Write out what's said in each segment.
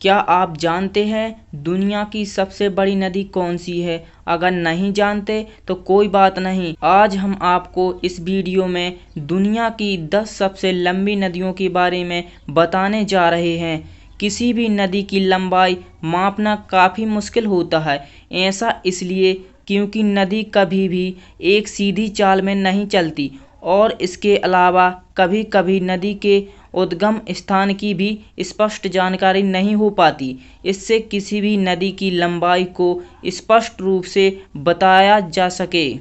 क्या आप जानते हैं दुनिया की सबसे बड़ी नदी कौन सी है? अगर नहीं जानते तो कोई बात नहीं, आज हम आपको इस वीडियो में दुनिया की 10 सबसे लंबी नदियों के बारे में बताने जा रहे हैं। किसी भी नदी की लंबाई मापना काफ़ी मुश्किल होता है। ऐसा इसलिए क्योंकि नदी कभी भी एक सीधी चाल में नहीं चलती और इसके अलावा कभी कभी नदी के उद्गम स्थान की भी स्पष्ट जानकारी नहीं हो पाती। इससे किसी भी नदी की लंबाई को स्पष्ट रूप से बताया जा सके।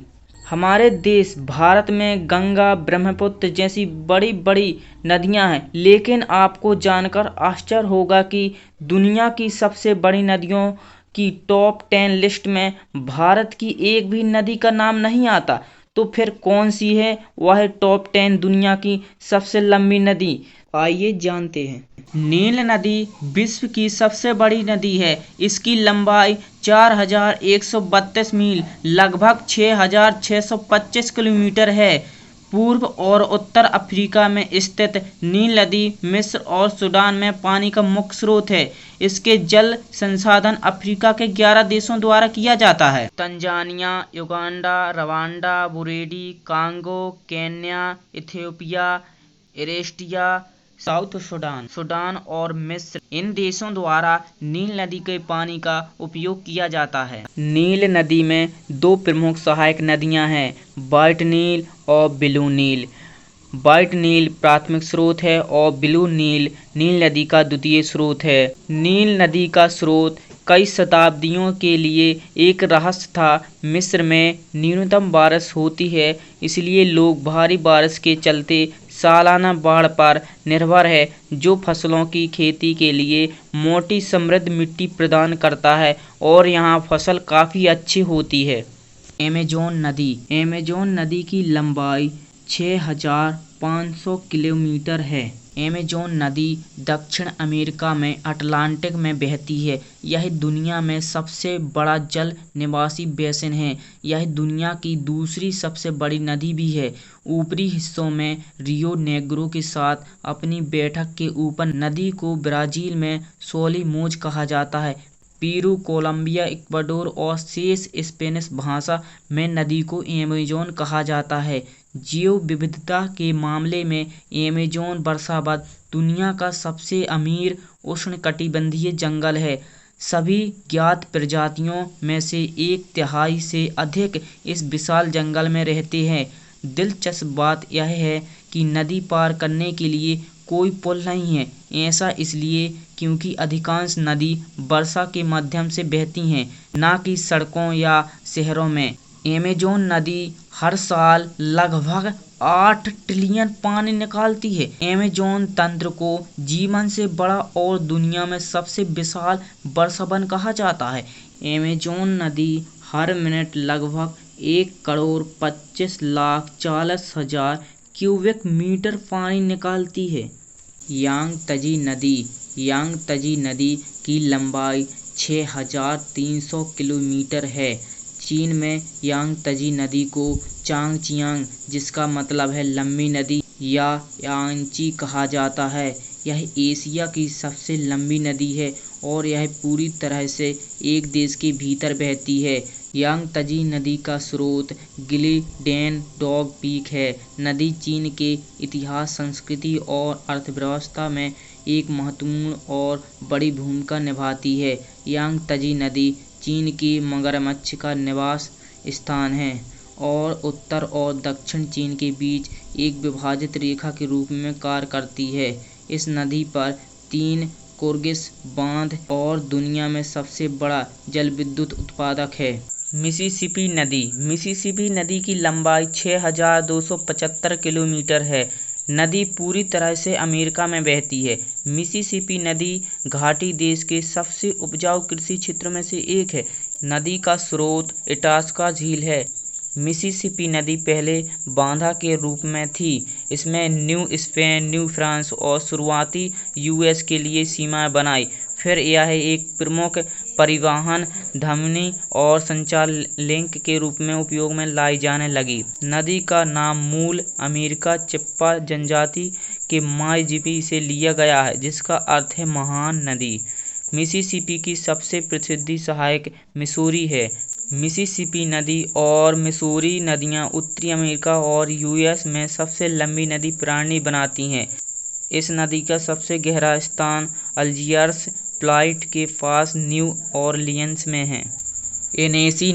हमारे देश भारत में गंगा, ब्रह्मपुत्र जैसी बड़ी बड़ी नदियां हैं, लेकिन आपको जानकर आश्चर्य होगा कि दुनिया की सबसे बड़ी नदियों की टॉप 10 लिस्ट में भारत की एक भी नदी का नाम नहीं आता। तो फिर कौन सी है वह टॉप 10 दुनिया की सबसे लंबी नदी? आइए जानते हैं। नील नदी विश्व की सबसे बड़ी नदी है। इसकी लंबाई 4132 मील लगभग 6625 किलोमीटर है। पूर्व और उत्तर अफ्रीका में स्थित नील नदी मिस्र और सूडान में पानी का मुख्य स्रोत है। इसके जल संसाधन अफ्रीका के 11 देशों द्वारा किया जाता है। Tanzania, Uganda, Rwanda, Burundi, Congo, Kenya, Ethiopia, Eritrea, south Sudan और मिस्र, इन देशों द्वारा नील नदी के पानी का उपयोग किया जाता है। नील नदी में दो प्रमुख सहायक नदियां हैं, व्हाइट नील और ब्लू नील। व्हाइट नील प्राथमिक स्रोत है और ब्लू नील नील नदी का द्वितीय स्रोत है। नील नदी का स्रोत कई शताब्दियों के लिए एक रहस्य था। मिस्र में न्यूनतम बारिश होती है, इसलिए लोग भारी बारिश के चलते सालाना बाढ़ पर निर्भर है, जो फसलों की खेती के लिए मोटी समृद्ध मिट्टी प्रदान करता है और यहाँ फसल काफ़ी अच्छी होती है। अमेज़न नदी की लंबाई 6500 किलोमीटर है। अमेज़न नदी दक्षिण अमेरिका में अटलांटिक में बहती है। यह दुनिया में सबसे बड़ा जल निवासी बेसिन है। यह दुनिया की दूसरी सबसे बड़ी नदी भी है। ऊपरी हिस्सों में रियो नेग्रो के साथ अपनी बैठक के ऊपर नदी को ब्राज़ील में सोलिमोज कहा जाता है। पेरू, कोलंबिया, इक्वाडोर और शेष स्पेनिश भाषा में नदी को अमेज़न कहा जाता है। जैव विविधता के मामले में अमेज़न वर्षावत दुनिया का सबसे अमीर उष्णकटिबंधीय जंगल है। सभी ज्ञात प्रजातियों में से 1/3 से अधिक इस विशाल जंगल में रहते हैं। दिलचस्प बात यह है कि नदी पार करने के लिए कोई पुल नहीं है। ऐसा इसलिए क्योंकि अधिकांश नदी वर्षा के माध्यम से बहती हैं, न कि सड़कों या शहरों में। अमेज़न नदी हर साल लगभग 8 ट्रिलियन पानी निकालती है। अमेज़न तंत्र को जीवन से बड़ा और दुनिया में सबसे विशाल वर्षावन कहा जाता है। अमेज़न नदी हर मिनट लगभग 1,25,40,000 क्यूबिक मीटर पानी निकालती है। यांगत्जे नदी की लंबाई 6300 किलोमीटर है। चीन में यांगत्जे नदी को चांगजियांग, जिसका मतलब है लंबी नदी, या यांगची कहा जाता है। यह एशिया की सबसे लंबी नदी है और यह पूरी तरह से एक देश के भीतर बहती है। यांगत्जे नदी का स्रोत गिलिडेन-डॉग पीक है। नदी चीन के इतिहास, संस्कृति और अर्थव्यवस्था में एक महत्वपूर्ण और बड़ी भूमिका निभाती है। यांगत्जे नदी चीन के मगरमच्छ का निवास स्थान है और उत्तर और दक्षिण चीन के बीच एक विभाजित रेखा के रूप में कार्य करती है। इस नदी पर 3 कुर्गिस बांध और दुनिया में सबसे बड़ा जलविद्युत उत्पादक है। मिसिसिपी नदी की लंबाई 6275 किलोमीटर है। नदी पूरी तरह से अमेरिका में बहती है। मिसिसिपी नदी घाटी देश के सबसे उपजाऊ कृषि क्षेत्रों में से एक है। नदी का स्रोत इटास्का झील है। मिसिसिपी नदी पहले बांधा के रूप में थी। इसमें न्यू स्पेन, न्यू फ्रांस और शुरुआती यूएस के लिए सीमाएं बनाई। फिर यह एक प्रमुख परिवहन धमनी और संचार लिंक के रूप में उपयोग में लाई जाने लगी। नदी का नाम मूल अमेरिका चिप्पा जनजाति के माई जीपी से लिया गया है, जिसका अर्थ है महान नदी। मिसिसिपी की सबसे प्रसिद्ध सहायक मिसूरी है। मिसिसिपी नदी और मिसूरी नदियां उत्तरी अमेरिका और यूएस में सबसे लंबी नदी प्रणाली बनाती हैं। इस नदी का सबसे गहरा स्थान अल्जियर्स प्लाइट के पास न्यू ऑरलियंस में है। एनेसी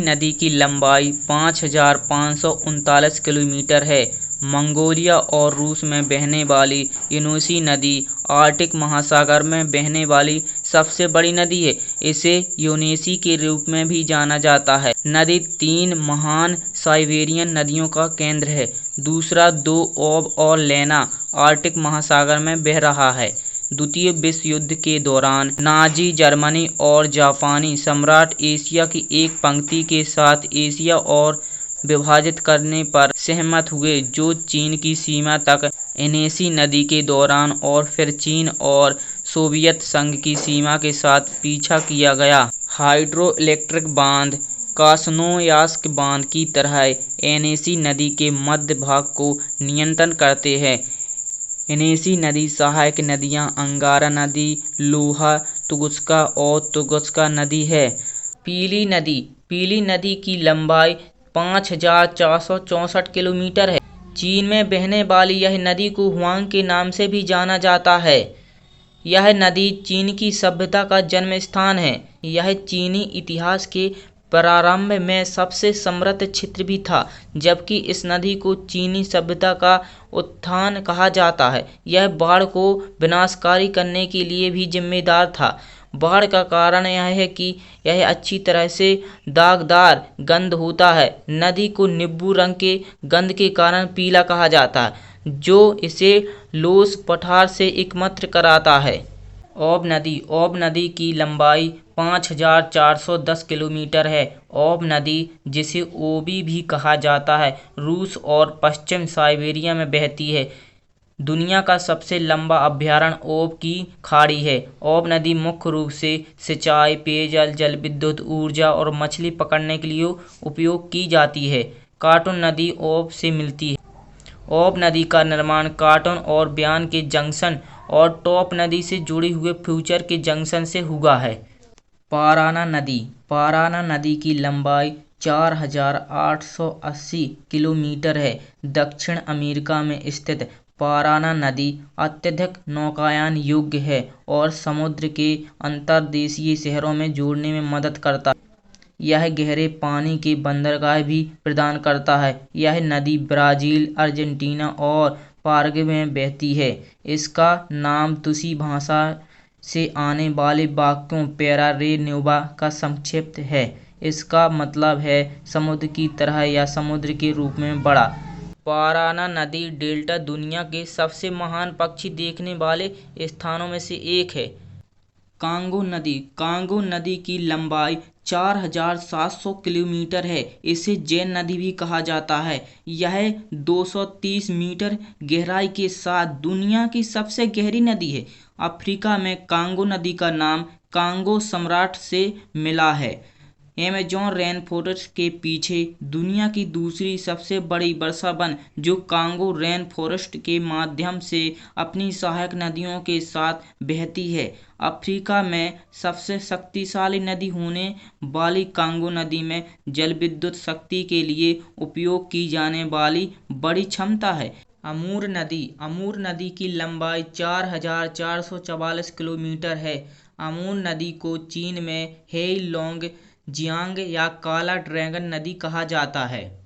नदी की लंबाई 5,539 किलोमीटर है। मंगोलिया और रूस में बहने वाली एनेसी नदी आर्कटिक महासागर में बहने वाली सबसे बड़ी नदी है। इसे यूनेसी के रूप में भी जाना जाता है। नदी 3 महान साइबेरियन नदियों का केंद्र है। दूसरा 2 ओब और लेना आर्कटिक महासागर में बह रहा है। द्वितीय विश्व युद्ध के दौरान नाजी जर्मनी और जापानी सम्राट एशिया की एक पंक्ति के साथ एशिया और विभाजित करने पर सहमत हुए, जो चीन की सीमा तक एनेसी नदी के दौरान और फिर चीन और सोवियत संघ की सीमा के साथ पीछा किया गया। हाइड्रो इलेक्ट्रिक बांध क्रास्नोयार्स्क बांध की तरह एनेसी नदी के मध्य भाग को नियंत्रण करते हैं। एनेसी नदी सहायक नदियां अंगारा नदी, लोहा, तुंगस्का और तुंगस्का नदी है। पीली नदी की लंबाई 5,464 किलोमीटर है। चीन में बहने वाली यह नदी को हुआंग के नाम से भी जाना जाता है। यह नदी चीन की सभ्यता का जन्म स्थान है। यह चीनी इतिहास के प्रारंभ में सबसे समृद्ध क्षेत्र भी था, जबकि इस नदी को चीनी सभ्यता का उत्थान कहा जाता है। यह बाढ़ को विनाशकारी करने के लिए भी जिम्मेदार था। बाढ़ का कारण यह है कि यह अच्छी तरह से दागदार गंध होता है। नदी को नींबू रंग के गंध के कारण पीला कहा जाता है, जो इसे लोस पठार से एकत्र कराता है। ओब नदी की लंबाई 5,410 किलोमीटर है। ओब नदी, जिसे ओबी भी कहा जाता है, रूस और पश्चिम साइबेरिया में बहती है। दुनिया का सबसे लंबा अभयारण्य ओब की खाड़ी है। ओब नदी मुख्य रूप से सिंचाई, पेयजल, जल विद्युत ऊर्जा और मछली पकड़ने के लिए उपयोग की जाती है। कार्टून नदी ओब से मिलती है। ओब नदी का निर्माण कार्टून और बयान के जंक्शन और टॉप नदी से जुड़े हुए फ्यूचर के जंक्शन से हुआ है। पाराना नदी की लंबाई 4,880 किलोमीटर है। दक्षिण अमेरिका में स्थित पाराना नदी अत्यधिक नौकायन योग्य है और समुद्र के अंतर्देशीय शहरों में जोड़ने में मदद करता है। यह गहरे पानी के बंदरगाह भी प्रदान करता है। यह नदी ब्राजील, अर्जेंटीना और पाराग्वे में बहती है। इसका नाम तुसी भाषा से आने वाले वाक्यों पैरा रे न्यूबा का संक्षिप्त है। इसका मतलब है समुद्र की तरह या समुद्र के रूप में बड़ा। पाराना नदी डेल्टा दुनिया के सबसे महान पक्षी देखने वाले स्थानों में से एक है। कांगो नदी की लंबाई 4,700 किलोमीटर है। इसे जैन नदी भी कहा जाता है। यह 230 मीटर गहराई के साथ दुनिया की सबसे गहरी नदी है। अफ्रीका में कांगो नदी का नाम कांगो सम्राट से मिला है। अमेज़न रेन फॉरेस्ट के पीछे दुनिया की दूसरी सबसे बड़ी वर्षा वन, जो कांगो रेन फॉरेस्ट के माध्यम से अपनी सहायक नदियों के साथ बहती है। अफ्रीका में सबसे शक्तिशाली नदी होने वाली कांगो नदी में जल विद्युत शक्ति के लिए उपयोग की जाने वाली बड़ी क्षमता है। अमूर नदी की लंबाई 4,444 किलोमीटर है। अमूर नदी को चीन में हेइलोंग जियांग या काला ड्रैगन नदी कहा जाता है।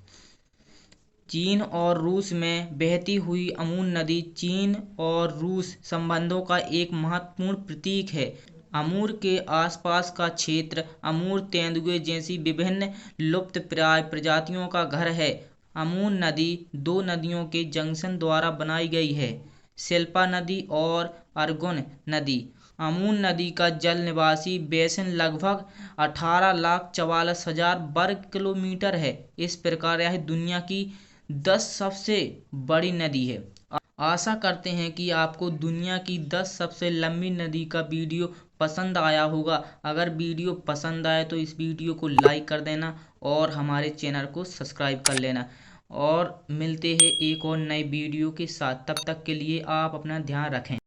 चीन और रूस में बहती हुई अमूर नदी चीन और रूस संबंधों का एक महत्वपूर्ण प्रतीक है। अमूर के आसपास का क्षेत्र अमूर तेंदुए जैसी विभिन्न लुप्तप्राय प्रजातियों का घर है। अमूर नदी 2 नदियों के जंक्शन द्वारा बनाई गई है, शिल्पा नदी और अर्गुन नदी। अमूर नदी का जल निवासी बेसिन लगभग 18,44,000 वर्ग किलोमीटर है। इस प्रकार यह दुनिया की 10 सबसे बड़ी नदी है। आशा करते हैं कि आपको दुनिया की 10 सबसे लंबी नदी का वीडियो पसंद आया होगा। अगर वीडियो पसंद आए तो इस वीडियो को लाइक कर देना और हमारे चैनल को सब्सक्राइब कर लेना। और मिलते हैं एक और नए वीडियो के साथ। तब तक के लिए आप अपना ध्यान रखें।